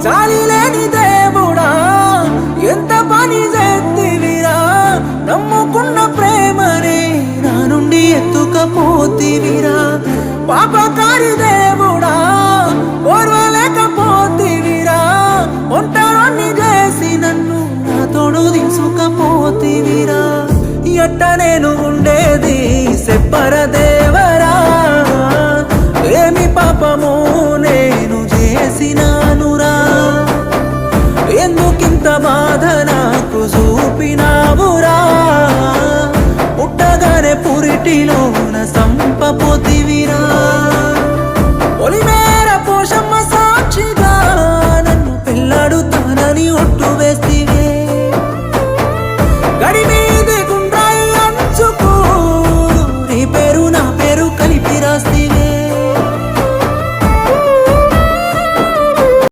జాలి లేని దేవుడా ఎంత పని చేతివిరా, నమ్ముకున్న ప్రేమనే నా నుండి ఎత్తుకపోతివిరా. పాపకారి దేవుడా ఓర్వలేకపోతివిరా, ఒంటరిని చేసి నన్ను నా తోడు తీసుకపోతివిరా. ఎట్ట నేను ఉండేది చెప్పర దేవరా, ఏమి పాపము నేను చేసినానురా, ఎందుకింత బాధ నాకు చూపినావురా. పుట్టగానే పురిటిలోన సంపపోతి